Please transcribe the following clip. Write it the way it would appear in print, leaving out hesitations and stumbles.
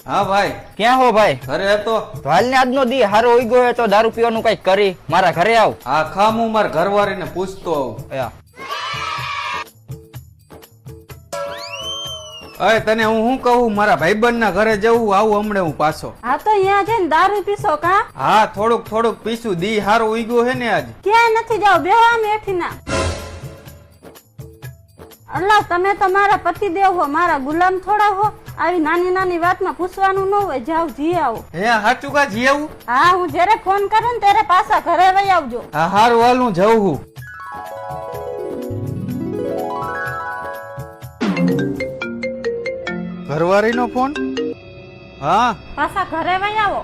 હા ભાઈ, ક્યાં હો ભાઈ? ઘરે હતો. હાલ ને આજનો દી હારો હોઈ ગયો હોય તો દારૂ પીવાનું કઈક કરી મારા ઘરે આવ. હા ખામ, હું મારા ઘરવાળીને પૂછતો આવું. યા. અરે તને હું શું કહું, મારા ભાઈબંધના ઘરે જવું, આવું હમણે હું પાછો. હા તો અહીંયા જઈને દારૂ પીશો કા? હા થોડુંક પીશું, દી હારો ઉગ્યો હે ને આજ. ક્યાંય નથી જાવ, બેહો આમ એઠીના. અલ્લાહ, તમે તો મારા પતિદેવ હો, મારા ગુલામ થોડા હો. આવી નાની નાની વાતમાં પૂછવાનું ન હોય, જાવ જી આવો. હે સાચું કા જી આવું? હા, હું જ્યારે ફોન કરું ને ત્યારે પાછા ઘરે વહી આવજો. હા હારું, હાલ હું જઉં છું. ઘરવાળીનો ફોન? હા પાછા ઘરે વહી આવો.